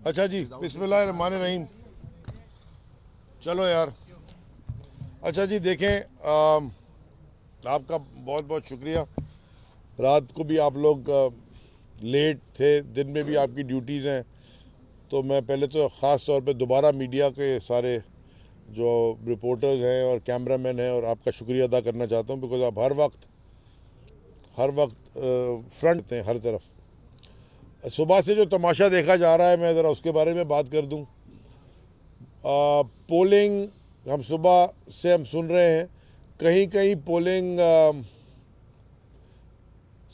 अच्छा जी, बिस्मिल्लाहिर्रहमानिर्रहीम। चलो यार। अच्छा जी, देखें, आपका बहुत बहुत शुक्रिया। रात को भी आप लोग लेट थे, दिन में भी आपकी ड्यूटीज़ हैं, तो मैं पहले तो ख़ास तौर पे दोबारा मीडिया के सारे जो रिपोर्टर्स हैं और कैमरामैन हैं और आपका शुक्रिया अदा करना चाहता हूँ, बिकॉज़ आप हर वक्त फ्रंट हैं हर तरफ। सुबह से जो तमाशा देखा जा रहा है, मैं ज़रा उसके बारे में बात कर दूँ। पोलिंग हम सुबह से हम सुन रहे हैं, कहीं कहीं पोलिंग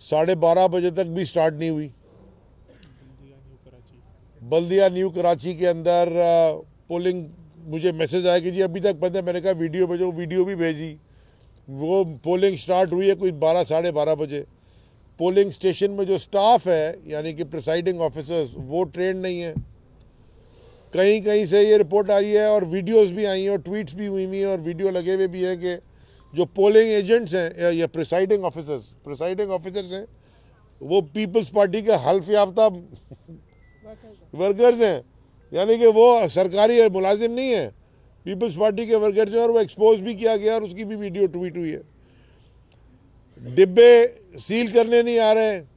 12:30 बजे तक भी स्टार्ट नहीं हुई। बल्दिया न्यू कराची के अंदर पोलिंग, मुझे मैसेज आया कि जी अभी तक बंद है। मैंने कहा वीडियो भेजो, वीडियो भी भेजी। वो पोलिंग स्टार्ट हुई है कोई 12-12:30 बजे। पोलिंग स्टेशन में जो स्टाफ है, यानी कि प्रिसाइडिंग ऑफिसर्स, वो ट्रेन नहीं है। कहीं कहीं से ये रिपोर्ट आ रही है और वीडियोस भी आई हैं और ट्वीट्स भी हुई हैं और वीडियो लगे हुए भी हैं कि जो पोलिंग एजेंट्स हैं या प्रिसाइडिंग ऑफिसर्स हैं, वो पीपल्स पार्टी के हल्फ याफ्ता वर्कर्स हैं, यानी कि वो सरकारी मुलाजिम नहीं है, पीपल्स पार्टी के वर्कर्स हैं। और वो एक्सपोज भी किया गया और उसकी भी वीडियो ट्वीट हुई है। डिब्बे सील करने नहीं आ रहे हैं।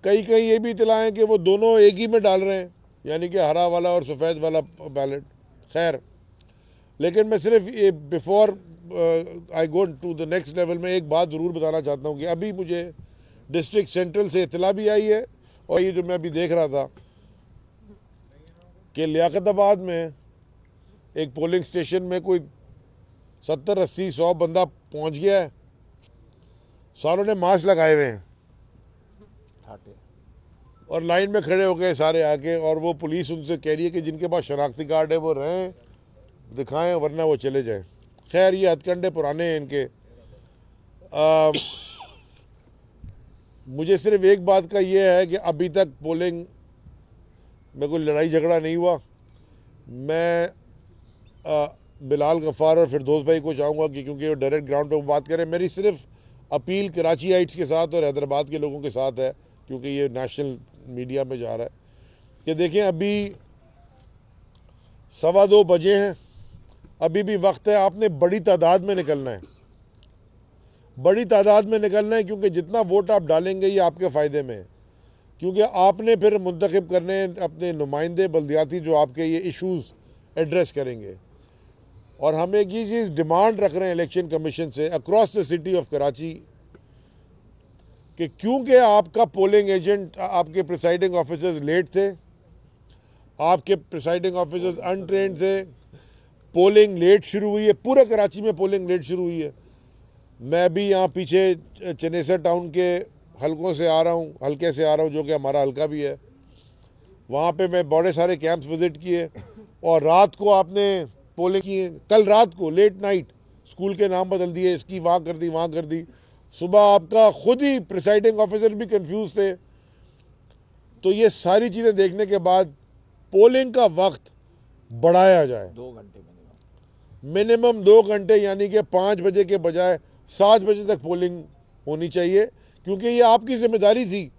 कहीं कहीं ये भी इतला है कि वो दोनों एक ही में डाल रहे हैं, यानी कि हरा वाला और सफ़ेद वाला बैलेट। खैर, लेकिन मैं सिर्फ ये before I go to the next level में एक बात ज़रूर बताना चाहता हूँ कि अभी मुझे डिस्ट्रिक्ट सेंट्रल से इतला भी आई है, और ये जो मैं अभी देख रहा था कि लियाकताबाद में एक पोलिंग स्टेशन में कोई 70-80-100 बंदा पहुँच गया है। सारों ने मास्क लगाए हुए हैं और लाइन में खड़े हो गए सारे आके, और वो पुलिस उनसे कह रही है कि जिनके पास शनाख्ती कार्ड है वो रहें, दिखाएं, वरना वो चले जाएं। खैर, ये हथकंडे पुराने हैं इनके। मुझे सिर्फ एक बात का ये है कि अभी तक पोलिंग में कोई लड़ाई झगड़ा नहीं हुआ। मैं बिलाल गफ्फार और फिरदौस भाई को चाहूँगा कि क्योंकि वो डायरेक्ट ग्राउंड पे बात करें, मेरी सिर्फ अपील कराचीइट्स के साथ और हैदराबाद के लोगों के साथ है, क्योंकि ये नेशनल मीडिया में जा रहा है, कि देखें अभी 2:15 बजे हैं, अभी भी वक्त है। आपने बड़ी तादाद में निकलना है, बड़ी तादाद में निकलना है, क्योंकि जितना वोट आप डालेंगे ये आपके फ़ायदे में है। क्योंकि आपने फिर मुंतखब करने अपने नुमाइंदे बल्दियाती जो आपके ये इश्यूज़ एड्रेस करेंगे। और हम एक ये चीज़ डिमांड रख रहे हैं इलेक्शन कमीशन से across the city of Karachi कि क्योंकि आपका पोलिंग एजेंट, आपके प्रिसाइडिंग ऑफिसर्स लेट थे, आपके प्रिसाइडिंग ऑफिसर्स अनट्रेंड थे, पोलिंग लेट शुरू हुई है, पूरे कराची में पोलिंग लेट शुरू हुई है। मैं भी यहाँ पीछे चनेसर टाउन के हलकों से आ रहा हूँ, हल्के से आ रहा हूँ, जो कि हमारा हल्का भी है। वहाँ पे मैं बड़े सारे कैंप्स विज़िट किए, और रात को आपने पोलिंग की। कल रात को लेट नाइट स्कूल के नाम बदल दिए, इसकी वहाँ कर दी, वहाँ कर दी। सुबह आपका खुद ही प्रिसाइडिंग ऑफिसर भी कंफ्यूज थे। तो ये सारी चीज़ें देखने के बाद पोलिंग का वक्त बढ़ाया जाए 2 घंटे मिनिमम 2 घंटे, यानी कि 5 बजे के बजाय 7 बजे तक पोलिंग होनी चाहिए, क्योंकि ये आपकी जिम्मेदारी थी।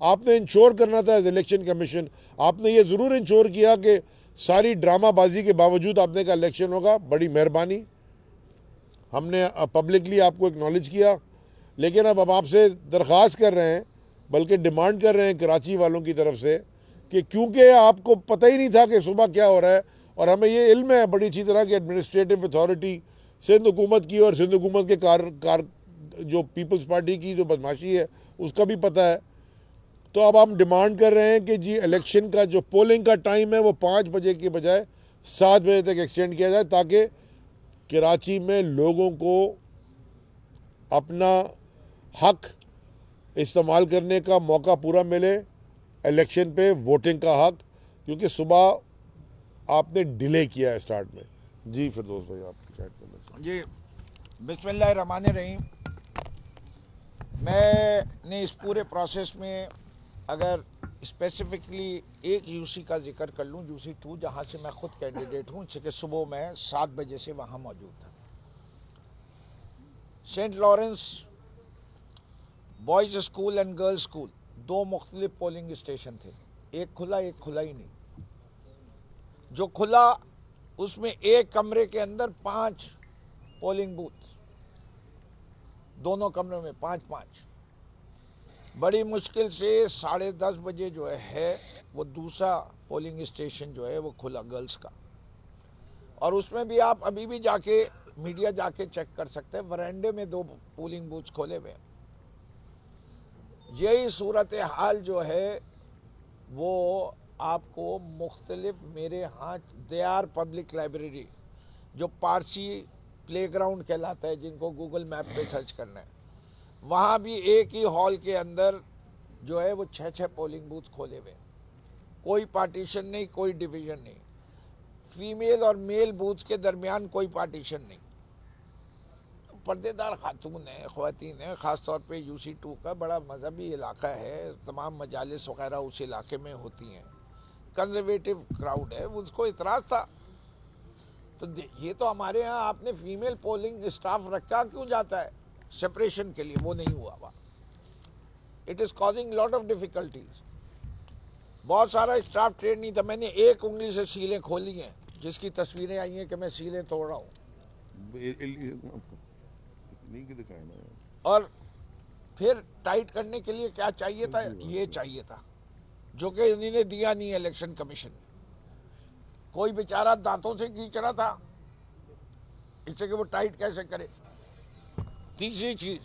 आपने इंश्योर करना था एज इलेक्शन कमीशन। आपने ये ज़रूर इंश्योर किया कि सारी ड्रामाबाजी के बावजूद आपने कहा इलेक्शन होगा। बड़ी मेहरबानी, हमने पब्लिकली आपको एक्नॉलेज किया। लेकिन अब आपसे दरख्वास्त कर रहे हैं, बल्कि डिमांड कर रहे हैं कराची वालों की तरफ से, कि क्योंकि आपको पता ही नहीं था कि सुबह क्या हो रहा है, और हमें ये इल्म है बड़ी अच्छी तरह कि एडमिनिस्ट्रेटिव अथॉरिटी सिंध हुकूमत की और सिंध हुकूमत के कार जो पीपल्स पार्टी की जो बदमाशी है उसका भी पता है। तो अब हम डिमांड कर रहे हैं कि जी इलेक्शन का जो पोलिंग का टाइम है वो 5 बजे के बजाय 7 बजे तक एक्सटेंड किया जाए, ताकि कराची में लोगों को अपना हक इस्तेमाल करने का मौका पूरा मिले, इलेक्शन पे वोटिंग का हक, क्योंकि सुबह आपने डिले किया है स्टार्ट में। जी फिरदौस भाई, आप चैट करना जी। बिस्मिल्लाहिर्रहमानिर्रहीम। मैंने इस पूरे प्रोसेस में अगर स्पेसिफिकली एक यूसी का जिक्र कर लूँ, यूसी 2, जहाँ से मैं खुद कैंडिडेट हूँ, कि सुबह मैं 7 बजे से वहाँ मौजूद था। Saint Lawrence Boys School and Girls School 2 मुख्तलिफ पोलिंग स्टेशन थे। एक खुला ही नहीं। जो खुला उसमें एक कमरे के अंदर 5 पोलिंग बूथ, दोनों कमरों में 5-5। बड़ी मुश्किल से 10:30 बजे जो है वो दूसरा पोलिंग स्टेशन जो है वो खुला गर्ल्स का, और उसमें भी आप अभी भी जाके मीडिया जाके चेक कर सकते हैं, वरांडे में 2 पोलिंग बूथ खोले हुए। यही सूरत हाल जो है वो आपको मुख्तलिफ मेरे यहाँ दयार पब्लिक लाइब्रेरी जो पारसी प्लेग्राउंड कहलाता है, जिनको गूगल मैप पे सर्च करना है, वहाँ भी एक ही हॉल के अंदर जो है वो 6-6 पोलिंग बूथ खोले हुए। कोई पार्टीशन नहीं, कोई डिवीजन नहीं, फीमेल और मेल बूथ के दरमियान कोई पार्टीशन नहीं। पर्देदार खातून है, ख्वातीन है, ख़ास तौर पे UC2 का बड़ा मजहबी इलाका है, तमाम मजालिस वगैरह उस इलाके में होती हैं, कंजर्वेटिव क्राउड है, उसको इतराज़ था। तो ये तो हमारे यहाँ आपने फीमेल पोलिंग स्टाफ रखा क्यों जाता है सेपरेशन के लिए, वो नहीं हुआ हुआ। It is causing lot of difficulties. बहुत सारा स्टाफ ट्रेन नहीं था। मैंने एक उंगली से सीलें खोली हैं, जिसकी तस्वीरें आई हैं कि मैं सीलें तोड़ रहा हूँ, और फिर टाइट करने के लिए क्या चाहिए था, ये चाहिए था, जो कि इन्होंने दिया नहीं। इलेक्शन कमीशन कोई बेचारा दांतों से खींच रहा था इससे कि वो टाइट कैसे करे। तीसरी चीज,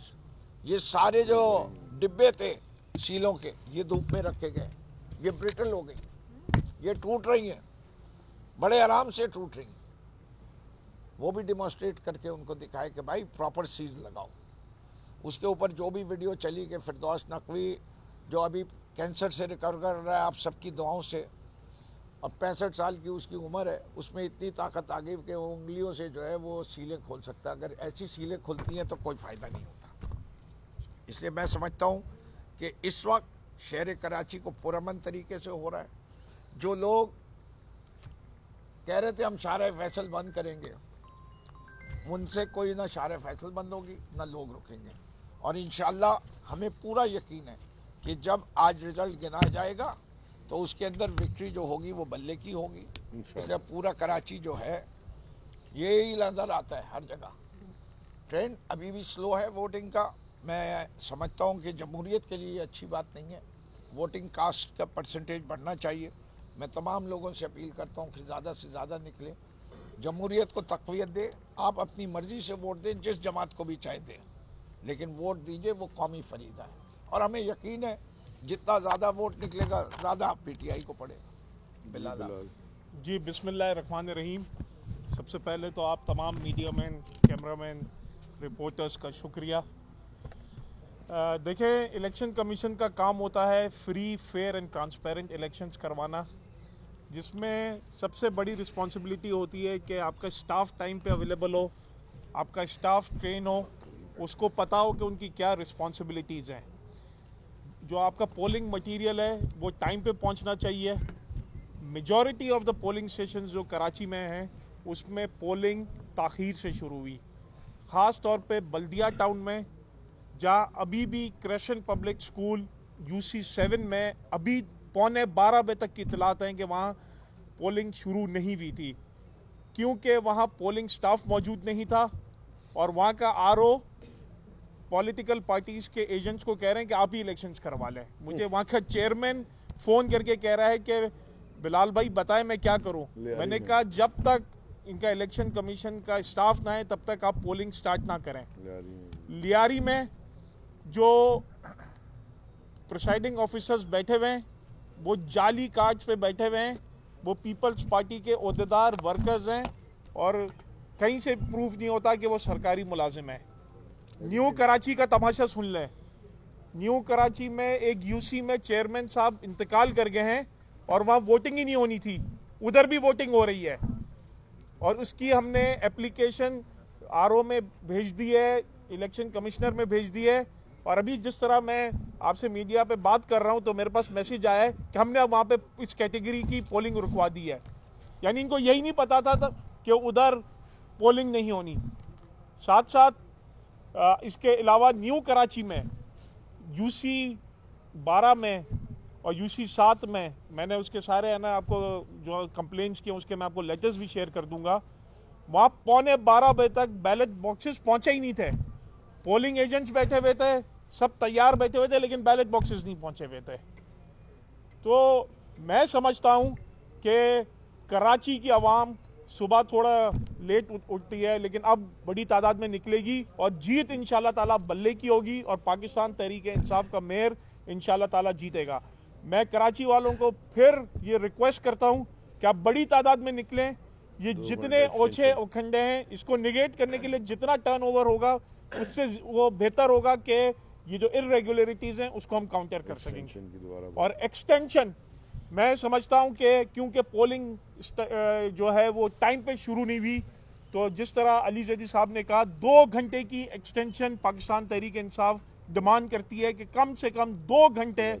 ये सारे जो डिब्बे थे सीलों के, ये धूप में रखे गए, ये ब्रिटल हो गई, ये टूट रही हैं, बड़े आराम से टूट रही हैं। वो भी डिमॉन्स्ट्रेट करके उनको दिखाए कि भाई प्रॉपर सीज लगाओ। उसके ऊपर जो भी वीडियो चली कि फिरदौस नकवी जो अभी कैंसर से रिकवर कर रहा है आप सबकी दुआओं से, अब 65 साल की उसकी उम्र है, उसमें इतनी ताकत आ गई कि वो उंगलियों से जो है वो सीलें खोल सकता है। अगर ऐसी सीलें खुलती हैं तो कोई फ़ायदा नहीं होता। इसलिए मैं समझता हूँ कि इस वक्त शहर कराची को पुरअमन तरीके से हो रहा है। जो लोग कह रहे थे हम शार फैसल बंद करेंगे, उनसे कोई ना शार फैसल बंद होगी ना लोग रुकेंगे। और इंशाअल्लाह हमें पूरा यकीन है कि जब आज रिजल्ट गिनाया जाएगा तो उसके अंदर विक्ट्री जो होगी वो बल्ले की होगी। इसलिए पूरा कराची जो है यही नज़र आता है हर जगह। ट्रेंड अभी भी स्लो है वोटिंग का। मैं समझता हूँ कि जमहूरियत के लिए ये अच्छी बात नहीं है। वोटिंग कास्ट का परसेंटेज बढ़ना चाहिए। मैं तमाम लोगों से अपील करता हूँ कि ज़्यादा से ज़्यादा निकले, जमहूरियत को तक़वियत दे। आप अपनी मर्ज़ी से वोट दें, जिस जमात को भी चाहे दें, लेकिन वोट दीजिए, वो कौमी फरीदा है। और हमें यकीन है जितना ज़्यादा वोट निकलेगा ज़्यादा PTI को पड़ेगा। बिलाल जी, बिस्मिल्लाहिर्रहमानिर्रहीम। सबसे पहले तो आप तमाम मीडिया मैन, कैमरामैन, रिपोर्टर्स का शुक्रिया। देखें, इलेक्शन कमीशन का काम होता है free, fair and transparent elections करवाना, जिसमें सबसे बड़ी रिस्पॉन्सिबिलिटी होती है कि आपका स्टाफ टाइम पे अवेलेबल हो, आपका स्टाफ ट्रेन हो, उसको पता हो कि उनकी क्या रिस्पॉन्सिबिलिटीज़ हैं। जो आपका पोलिंग मटेरियल है वो टाइम पे पहुंचना चाहिए। Majority of the polling stations जो कराची में हैं उसमें पोलिंग ताख़ीर से शुरू हुई, ख़ास तौर पे बल्दिया टाउन में, जहां अभी भी क्रेशन पब्लिक स्कूल UC7 में अभी 11:15 बजे तक की इतलात हैं कि वहाँ पोलिंग शुरू नहीं हुई थी, क्योंकि वहाँ पोलिंग स्टाफ मौजूद नहीं था और वहाँ का RO पॉलिटिकल पार्टीज़ के एजेंट्स को कह रहे हैं कि आप ही इलेक्शंस करवा लें। मुझे वहाँ का चेयरमैन फ़ोन करके कह रहा है कि बिलाल भाई बताएं मैं क्या करूं। मैंने कहा जब तक इनका इलेक्शन कमीशन का स्टाफ ना है तब तक आप पोलिंग स्टार्ट ना करें। लियारी में जो प्रिसाइडिंग ऑफिसर्स बैठे हुए हैं वो जाली कार्ड्स पे बैठे हुए हैं, वो पीपल्स पार्टी के ओहदेदार वर्कर्स हैं और कहीं से प्रूफ नहीं होता कि वो सरकारी मुलाजिम है। न्यू कराची का तमाशा सुन लें। न्यू कराची में एक UC में चेयरमैन साहब इंतकाल कर गए हैं और वहाँ वोटिंग ही नहीं होनी थी, उधर भी वोटिंग हो रही है। और उसकी हमने एप्लीकेशन RO में भेज दी है, इलेक्शन कमिश्नर में भेज दी है, और अभी जिस तरह मैं आपसे मीडिया पे बात कर रहा हूँ तो मेरे पास मैसेज आया है कि हमने अब वहाँ पे इस कैटेगरी की पोलिंग रुकवा दी है। यानी इनको यही नहीं पता था कि उधर पोलिंग नहीं होनी। साथ साथ इसके अलावा न्यू कराची में UC12 में और यूसी 7 में मैंने उसके सारे है ना आपको जो कंप्लेंट्स किए उसके मैं आपको लेटर्स भी शेयर कर दूंगा। वहाँ 11:15 बजे तक बैलेट बॉक्सेस पहुंचे ही नहीं थे। पोलिंग एजेंट्स बैठे हुए थे, सब तैयार बैठे हुए थे, लेकिन बैलेट बॉक्सेस नहीं पहुंचे हुए थे। तो मैं समझता हूं कि कराची की आवाम सुबह थोड़ा लेट उठती है, लेकिन अब बड़ी तादाद में निकलेगी और जीत इंशाल्लाह ताला बल्ले की होगी और पाकिस्तान तहरीक इंसाफ का मेयर इंशाल्लाह ताला जीतेगा। मैं कराची वालों को फिर ये रिक्वेस्ट करता हूं कि आप बड़ी तादाद में निकलें। ये जितने ओछे उखंडे हैं इसको निगेट करने के लिए जितना टर्नओवर होगा उससे वो बेहतर होगा कि ये जो इर्रेगुलरिटीज हैं उसको हम काउंटर कर सकेंगे। और एक्सटेंशन मैं समझता हूं कि क्योंकि पोलिंग जो है वो टाइम पे शुरू नहीं हुई, तो जिस तरह अली जैदी साहब ने कहा 2 घंटे की एक्सटेंशन पाकिस्तान तहरीक इंसाफ डिमांड करती है कि कम से कम 2 घंटे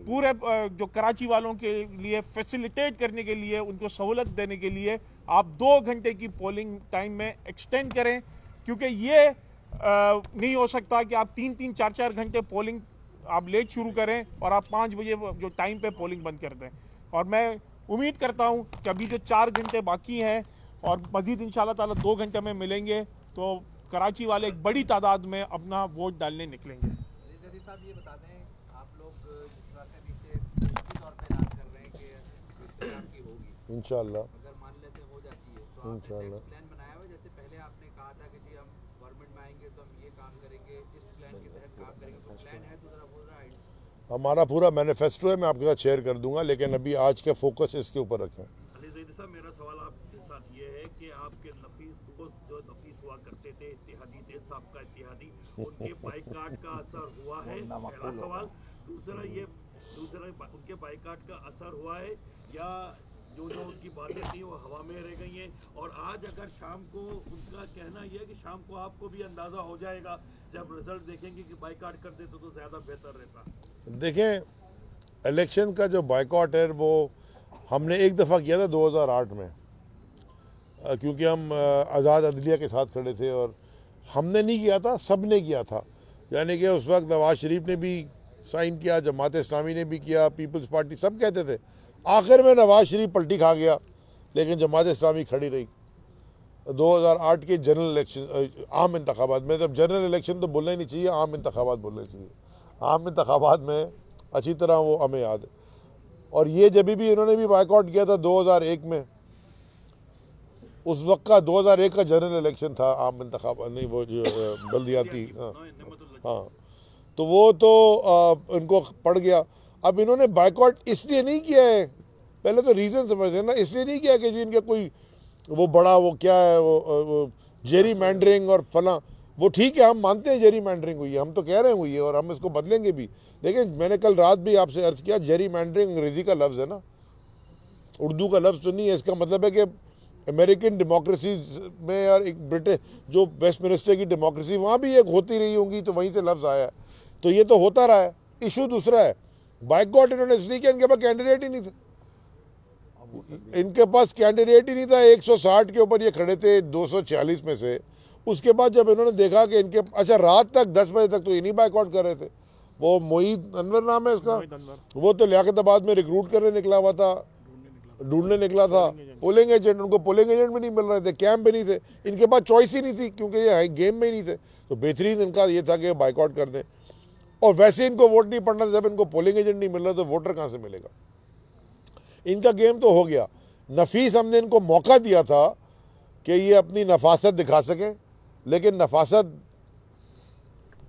पूरे जो कराची वालों के लिए फैसिलिटेट करने के लिए, उनको सहूलत देने के लिए आप 2 घंटे की पोलिंग टाइम में एक्सटेंड करें। क्योंकि ये नहीं हो सकता कि आप 3-3, 4-4 घंटे पोलिंग आप लेट शुरू करें और आप 5 बजे जो टाइम पे पोलिंग बंद कर दें। और मैं उम्मीद करता हूं कि अभी जो 4 घंटे बाकी हैं और मजीद इंशाल्लाह ताला 2 घंटे में मिलेंगे, तो कराची वाले एक बड़ी तादाद में अपना वोट डालने निकलेंगे। साहब ये बता दें, आप लोग जिस तरह से पीछे तौर पे ऐलान कर रहे हैं कि आपकी होगी इंशाल्लाह, अगर मान लेते हो जाती है तो इंशाल्लाह प्लान बनाया हुआ, जैसे पहले आपने कहा था कि जी हम गवर्नमेंट में आएंगे तो हम ये काम करेंगे, इस प्लान के तहत काम करेंगे, तो प्लान है तो जरा बोल रहा है। हमारा पूरा मैनिफेस्टो है, मैं आपके साथ शेयर कर दूंगा, लेकिन अभी आज का फोकस इसके ऊपर रखें। अली ज़ैदी साहब, मेरा सवाल आपके साथ ये है कि आपके नफीस दोस्त जो नफीस हुआ करते थे, इत्तेहादी थे, सबका इत्तेहादी, उनके बाइकाट का असर हुआ है? पहला सवाल। दूसरा उनके बाइकाट का असर हुआ है या जो उनकी बातें थी वो हवा में रह गई हैं? और आज अगर शाम को उनका कहना यह है कि शाम को आपको भी अंदाज़ा हो जाएगा जब रिजल्ट देखेंगे कि बाइकाट कर देते तो ज़्यादा बेहतर रहता। देखें, इलेक्शन का जो बाइकआउट है वो हमने एक दफ़ा किया था 2008 में, क्योंकि हम आज़ाद अदलिया के साथ खड़े थे और हमने नहीं किया था, सब ने किया था। यानी कि उस वक्त नवाज शरीफ ने भी साइन किया, जमात इस्लामी ने भी किया, पीपल्स पार्टी, सब कहते थे। आखिर में नवाज शरीफ पलटी खा गया, लेकिन जमात इस्लामी खड़ी रही। 2008 के जनरल इलेक्शन, आम इंतखाबात में, जब जनरल इलेक्शन तो बोलना ही नहीं चाहिए, आम इंतखाबात बोलने चाहिए। आम इंतखाबात में अच्छी तरह वो हमें याद है। और ये जब भी इन्होंने भी बाइकआउट किया था 2001 में, उस वक्त का 2001 का जनरल इलेक्शन था, आम इंतखाबात नहीं, वो जो बल्दियाती, हाँ, तो वो तो इनको पड़ गया। अब इन्होंने बाइकआउट इसलिए नहीं किया है, पहले तो रीज़न समझते ना, इसलिए नहीं किया कि जी इनका कोई वो बड़ा वो क्या है वो जेरी मैंडरिंग और फला, वो ठीक है, हम मानते हैं जेरी मैंडरिंग हुई है, हम तो कह रहे हैं हुई है और हम इसको बदलेंगे भी। देखिए, मैंने कल रात भी आपसे अर्ज़ किया, जेरी मैंडरिंग अंग्रेज़ी का लफ्ज़ है ना, उर्दू का लफ्ज़ तो नहीं है। इसका मतलब है कि अमेरिकन डेमोक्रेसी में और एक ब्रिटिश जो वेस्टमिनिस्टर की डेमोक्रेसी, वहाँ भी एक होती रही होंगी, तो वहीं से लफ्ज़ आया है, तो ये तो होता रहा है। इशू दूसरा है, बाइकआउट इन्होंने इसलिए किया, इनके पास कैंडिडेट ही नहीं थे, इनके पास कैंडिडेट ही नहीं था। 160 के ऊपर ये खड़े थे 246 में से। उसके बाद जब इन्होंने देखा कि इनके, अच्छा रात तक 10 बजे तक तो ये नहीं बाइकआउट कर रहे थे, वो मोईद अनवर नाम है इसका, वो तो लियाकताबाद में रिक्रूट करने निकला हुआ था, ढूंढने निकला था, पोलिंग एजेंट, उनको पोलिंग एजेंट भी नहीं मिल रहे थे, कैंप भी नहीं थे, इनके पास चॉइस ही नहीं थी क्योंकि ये गेम में ही नहीं थे। तो बेहतरीन इनका ये था कि बाइकआउट कर दें। और वैसे इनको वोट नहीं पड़ना, जब इनको पोलिंग एजेंट नहीं मिल रहा तो वोटर कहाँ से मिलेगा? इनका गेम तो हो गया। नफीस हमने इनको मौका दिया था कि ये अपनी नफासत दिखा सकें, लेकिन नफासत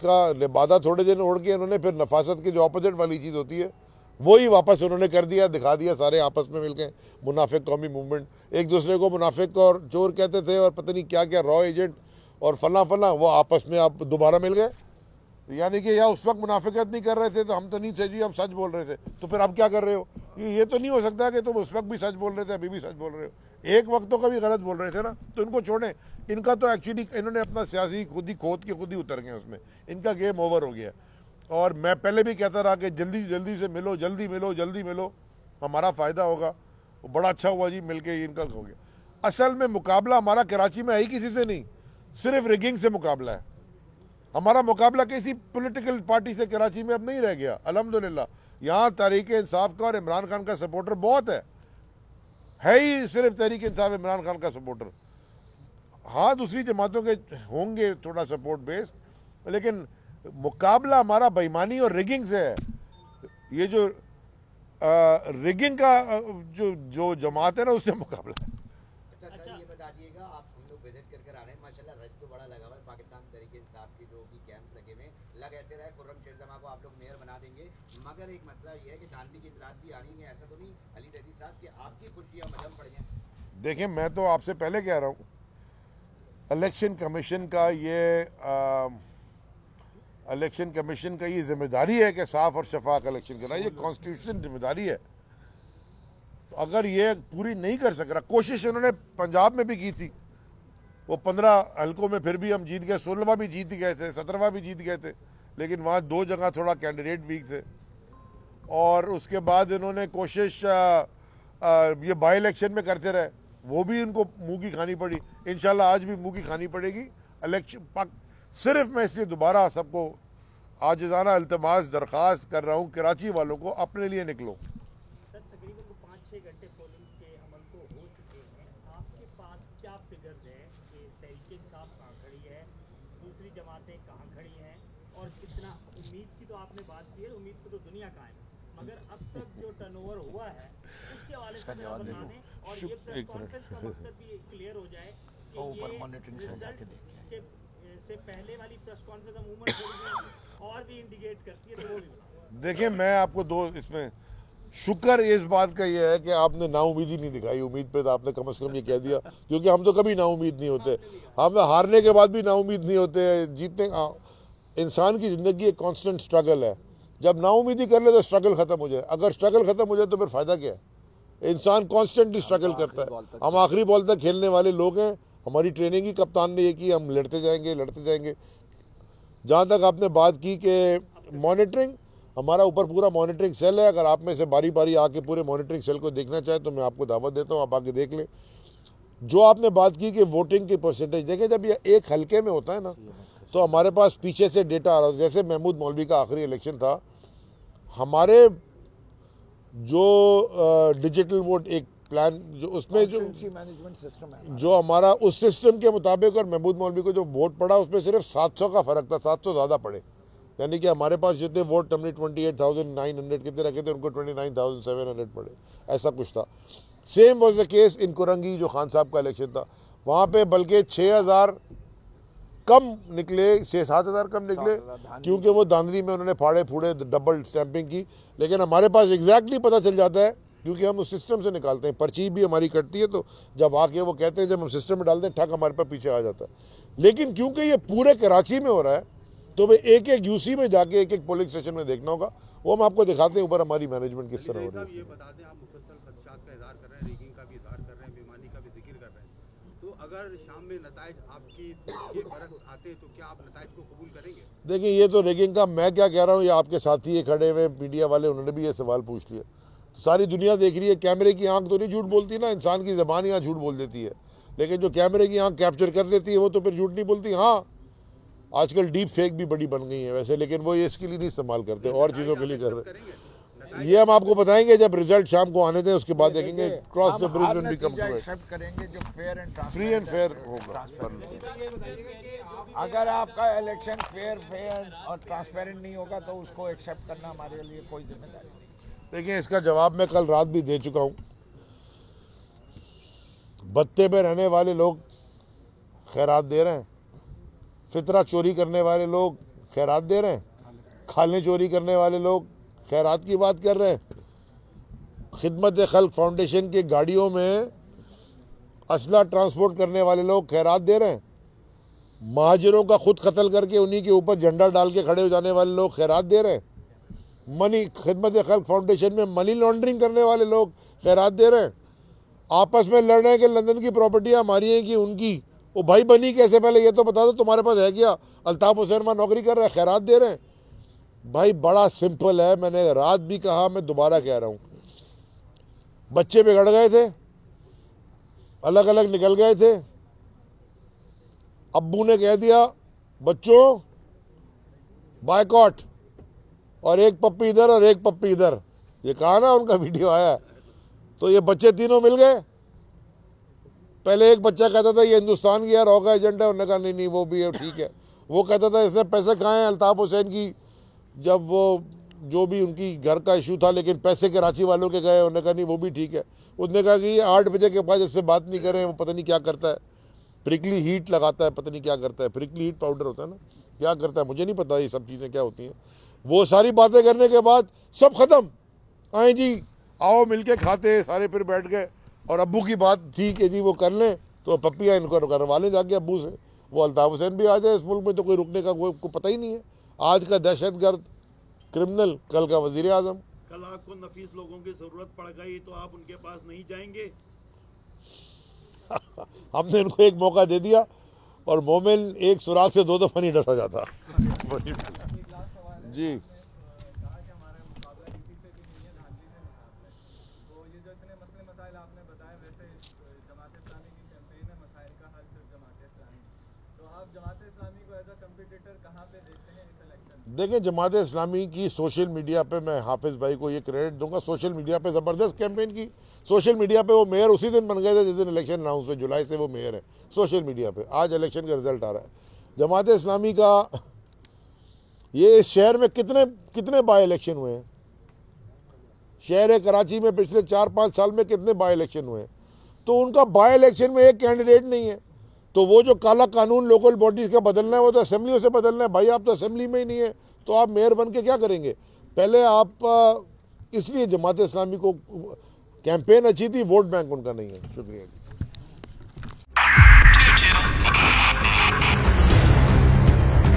का लिबादा थोड़े दिन उड़ के इन्होंने फिर नफासत की जो ऑपोजिट वाली चीज़ होती है वही वापस उन्होंने कर दिया, दिखा दिया। सारे आपस में मिलकर मुनाफिक कौमी मूवमेंट, एक दूसरे को मुनाफिक और चोर कहते थे और पता नहीं क्या क्या, रॉ एजेंट और फला फला, वो आपस में आप दोबारा मिल गए। यानी कि या उस वक्त मुनाफिकत नहीं कर रहे थे तो हम तो नहीं थे जी, हम सच बोल रहे थे, तो फिर अब क्या कर रहे हो? ये तो नहीं हो सकता कि तुम उस वक्त भी सच बोल रहे थे, अभी भी सच बोल रहे हो। एक वक्त तो कभी गलत बोल रहे थे ना, तो इनको छोड़ें। इनका तो एक्चुअली इन्होंने अपना सियासी खुद ही खोद के खुद ही उतर गए उसमें, इनका गेम ओवर हो गया। और मैं पहले भी कहता रहा कि जल्दी जल्दी से मिलो, जल्दी मिलो, जल्दी मिलो, हमारा फ़ायदा होगा। वो बड़ा अच्छा हुआ जी मिल के इनका हो गया। असल में मुकाबला हमारा कराची में है ही किसी से नहीं, सिर्फ रिगिंग से मुकाबला है। हमारा मुकाबला किसी पॉलिटिकल पार्टी से कराची में अब नहीं रह गया, अल्हम्दुलिल्लाह। यहाँ तहरीक इंसाफ का और इमरान खान का सपोर्टर बहुत है ही सिर्फ तहरीक इंसाफ इमरान खान का सपोर्टर। हाँ, दूसरी जमातों के होंगे थोड़ा सपोर्ट बेस, लेकिन मुकाबला हमारा बेईमानी और रिगिंग से है। ये जो रिगिंग का जो जमात है ना, उससे मुकाबला है। अच्छा सर, ये बता दिएगा, आप हम लोग विजिट करके आ रहे हैं, माशाल्लाह रश तो बड़ा लगा हुआ है। पाकिस्तान तहरीक इंसाफ की जो भी कैंप्स लगे हुए लग ऐसे रहे खुर्रम शेरजमा को आप लोग मेयर बना देंगे, मगर एक मसला ये है कि चांदनी की इतराज भी आ रही है। ऐसा तो नहीं अली रजी साहब कि आपकी खुशियाँ मजम पड़ जाए? देखिए, मैं तो आपसे पहले कह रहा हूँ, इलेक्शन कमीशन का ये जिम्मेदारी है कि साफ और शफाफ इलेक्शन करना, ये कॉन्स्टिट्यूशन जिम्मेदारी है। तो अगर ये पूरी नहीं कर सक रहा, कोशिश उन्होंने पंजाब में भी की थी, वो 15 हलकों में फिर भी हम जीत गए, 16वां भी जीत गए थे, 17वां भी जीत गए थे, लेकिन वहाँ 2 जगह थोड़ा कैंडिडेट वीक थे। और उसके बाद इन्होंने कोशिश ये बाई इलेक्शन में करते रहे, वो भी इनको मुंह की खानी पड़ी। इंशाल्लाह आज भी मुंह की खानी पड़ेगी इलेक्शन। सिर्फ मैं इसलिए दोबारा सबको आजिज़ाना इल्तिमास दरख्वास्त कर रहा हूँ, कराची वालों को अपने लिए निकलो। सर, तकरीबन 5-6 घंटे पोलिंग के अमल को हो चुके हैं, आपके पास क्या फिगर्स हैं कि तहरीक इंसाफ कहाँ खड़ी है, दूसरी जमातें कहाँ खड़ी हैं, और कितना उम्मीद की तो आपने बात की है, उम्मीद की तो दुनिया कायम है, मगर अब तक जो टर्नओवर हुआ है उसके हवाले से जरा बता दें, और ये प्रेस कॉन्फ्रेंस का मकसद भी क्लियर हो जाए कि ऊपर ये मॉनिटरिंग से जाके देखिए से पहले वाली प्रेस कॉन्फ्रेंस अमूमन थोड़ी और भी इंडिकेट करती है, तो वो भी बताओ। देखिए, मैं आपको इसमें शुक्र इस बात का ये है कि आपने नाउमीदी नहीं दिखाई। उम्मीद पे तो आपने कम से कम ये कह दिया, क्योंकि हम तो कभी नाउमीद नहीं होते, हम हारने के बाद भी नाउमीद नहीं होते, जीतने। इंसान की ज़िंदगी एक कांस्टेंट स्ट्रगल है, जब नाउमीदी कर ले तो स्ट्रगल ख़त्म हो जाए, अगर स्ट्रगल ख़त्म हो जाए तो फिर फ़ायदा क्या है। इंसान कॉन्स्टेंटली स्ट्रगल करता है। हम आखिरी बॉल तक खेलने वाले लोग हैं, हमारी ट्रेनिंग ही कप्तान ने ये की, हम लड़ते जाएंगे। जहाँ तक आपने बात की कि मॉनिटरिंग, हमारा ऊपर पूरा मॉनिटरिंग सेल है। अगर आप में से बारी बारी आके पूरे मॉनिटरिंग सेल को देखना चाहे तो मैं आपको दावत देता हूँ, आप आके देख लें। जो आपने बात की कि वोटिंग की परसेंटेज, देखिए जब ये एक हल्के में होता है ना, तो हमारे पास पीछे से डेटा आ रहा है। जैसे महमूद मौलवी का आखिरी इलेक्शन था, हमारे जो डिजिटल वोट एक प्लान जो उसमें जो मैनेजमेंट सिस्टम है, जो हमारा उस सिस्टम के मुताबिक, और महमूद मौलवी को जो वोट पड़ा उसमें सिर्फ 700 का फर्क था, 700 ज़्यादा पड़े। यानी कि हमारे पास जितने वोट हमने 28,900 कितने रखे थे, उनको 29,700 पड़े, ऐसा कुछ था। Same was the case in Korangi, जो खान साहब का इलेक्शन था, वहाँ पे बल्कि 6,000 कम निकले, 6-7 हज़ार कम निकले, क्योंकि वो दांदरी में उन्होंने फाड़े फूड़े डबल स्टैंपिंग की। लेकिन हमारे पास एग्जैक्टली पता चल जाता है, क्योंकि हम उस सिस्टम से निकालते हैं, पर्ची भी हमारी कटती है, तो जब आके वो कहते हैं, जब हम सिस्टम में डालते हैं, ठग हमारे पास पीछे आ जाता है। लेकिन क्योंकि ये पूरे कराची में हो रहा है, तो भाई एक एक यूसी में जाके एक एक पोलिंग स्टेशन में देखना होगा, वो हम आपको दिखाते हैं ऊपर हमारी मैनेजमेंट किस तरह हो रही है। ये बता दें, आप मुसलसल खदशात का इज़हार कर रहे हैं, रिगिंग का भी इज़हार कर रहे हैं, बेईमानी का भी जिक्र कर रहे हैं, तो अगर शाम में नताइज आपकी ये बरक्स आते हैं तो क्या आप नताइज को कबूल करेंगे? देखिए, ये तो रिगिंग का मैं क्या कह रहा हूँ, ये आपके साथी ये खड़े हुए मीडिया वाले, उन्होंने भी ये सवाल पूछ लिया। सारी दुनिया देख रही है, कैमरे की आंख तो नहीं झूठ बोलती ना, इंसान की ज़बान यहाँ झूठ बोल देती है, लेकिन जो कैमरे की आंख कैप्चर कर लेती है वो तो फिर झूठ नहीं बोलती। हाँ, आजकल डीप फेक भी बड़ी बन गई है वैसे, लेकिन वो ये इसके लिए नहीं इस्तेमाल करते, और चीज़ों के लिए कर रहे हैं। ये हम आपको बताएंगे जब रिजल्ट शाम को आने दें, उसके बाद देखेंगे। Cross the bridge when we come to it, accept करेंगे जो फ्री एंड फेयर होगा। अगर आपका इलेक्शन फेयर और ट्रांसपेरेंट नहीं होगा तो उसको एक्सेप्ट करना हमारे लिए कोई जिम्मेदारी नहीं। देखिए, इसका जवाब मैं कल रात भी दे चुका हूँ। बत्ते में रहने वाले लोग खैरात दे रहे हैं, फितरा चोरी करने वाले लोग खैरात दे रहे हैं, खाने चोरी करने वाले लोग खैरात की बात कर रहे हैं, खिदमत खल्क फाउंडेशन की गाड़ियों में असला ट्रांसपोर्ट करने वाले लोग खैरात दे रहे हैं, महाजिरों का खुद कत्ल करके उन्हीं के ऊपर झंडा डाल के खड़े हो जाने वाले लोग खैरात दे रहे हैं, खिदमत खल्क फाउंडेशन में मनी लॉन्ड्रिंग करने वाले लोग खैरात दे रहे हैं, आपस में लड़ रहे हैं कि लंदन की प्रॉपर्टियां हमारी हैं कि उनकी। वो भाई बनी कैसे, पहले ये तो बता दो, तुम्हारे पास है क्या? अल्ताफ हुसैन वहाँ नौकरी कर रहे हैं, खैरात दे रहे हैं। भाई बड़ा सिंपल है, मैंने रात भी कहा, मैं दोबारा कह रहा हूँ, बच्चे बिगड़ गए थे, अलग अलग निकल गए थे, अब्बू ने कह दिया बच्चों बायकॉट, और एक पप्पी इधर और एक पप्पी इधर, ये कहा ना, उनका वीडियो आया। तो ये बच्चे तीनों मिल गए। पहले एक बच्चा कहता था ये हिंदुस्तान की यार होगा एजेंडा, उन्होंने कहा नहीं वो भी है, ठीक है। वो कहता था इसने पैसे खाए हैं अल्ताफ हुसैन की, जब वो जो भी उनकी घर का इशू था, लेकिन पैसे कराची वालों के गए, उन्होंने कहा नहीं वो भी ठीक है। उसने कहा कि ये 8 बजे के बाद इससे बात नहीं करें, वो पता नहीं क्या करता है, प्रिकली हीट लगाता है, पता नहीं क्या करता है, प्रिकली हीट पाउडर होता है ना, क्या करता है मुझे नहीं पता ये सब चीज़ें क्या होती हैं। वो सारी बातें करने के बाद सब ख़त्म, आए जी आओ मिलके खाते, सारे फिर बैठ गए। और अब्बू की बात थी कि जी वो कर लें, तो पप्पियाँ इनको करवा लें जाके अब्बू से। वो अल्ताफ हुसैन भी आ जाए इस मुल्क में तो कोई रुकने का कोई पता ही नहीं है। आज का दहशतगर्द क्रिमिनल कल का वजीर आजम। कल आपको नफीस लोगों की जरूरत पड़ गई तो आप उनके पास नहीं जाएंगे? हमने इनको एक मौका दे दिया, और मोमिन एक सुराख से 2 दफा नहीं डसा जाता। जी देखें, जमात इस्लामी की सोशल मीडिया पे मैं हाफिज़ भाई को ये क्रेडिट दूंगा, सोशल मीडिया पे ज़बरदस्त कैंपेन की। सोशल मीडिया पे वो मेयर उसी दिन बन गए थे जिस दिन इलेक्शन अनाउंस हुए, जुलाई से वो मेयर है सोशल मीडिया पे। आज इलेक्शन का रिजल्ट आ रहा है। जमात इस्लामी का ये इस शहर में कितने बाई इलेक्शन हुए हैं? शहर कराची में पिछले 4-5 साल में कितने बाई इलेक्शन हुए हैं? तो उनका बाई इलेक्शन में एक कैंडिडेट नहीं है। तो वो जो काला कानून लोकल बॉडीज़ का बदलना है वो तो असेंबलियों से बदलना है। भाई आप तो असेंबली में ही नहीं है, तो आप मेयर बन के क्या करेंगे? पहले आप इसलिए जमात इस्लामी को कैंपेन अच्छी थी, वोट बैंक उनका नहीं है। शुक्रिया।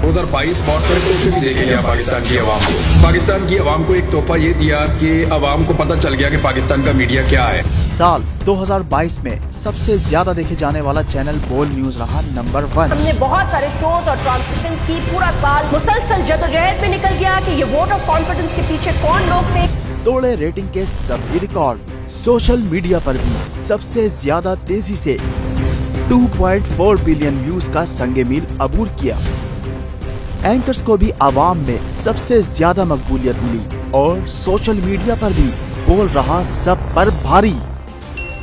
2022 बॉक्सर ट्रॉफी भी देके गया पाकिस्तान की आवाम को। पाकिस्तान की आवाम को एक तोहफा ये दिया कि आवाम को पता चल गया कि पाकिस्तान का मीडिया क्या है। साल 2022 में सबसे ज्यादा देखे जाने वाला चैनल बोल न्यूज रहा नंबर 1। हमने बहुत सारे शोज और ट्रांसमिशंस की, पूरा साल मुसलसल जदोजहद में निकल गया कि ये वोट ऑफ कॉन्फिडेंस के पीछे कौन लोग थे। तोड़े रेटिंग के सभी रिकॉर्ड। सोशल मीडिया पर भी सबसे ज्यादा तेजी से 2.4 बिलियन व्यूज का संगे मील अबूर किया। एंकर्स को भी आवाम में सबसे ज्यादा मकबूलियत मिली और सोशल मीडिया पर भी बोल रहा सब पर भारी।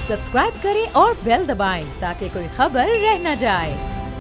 सब्सक्राइब करें और बेल दबाएं ताकि कोई खबर रह न जाए।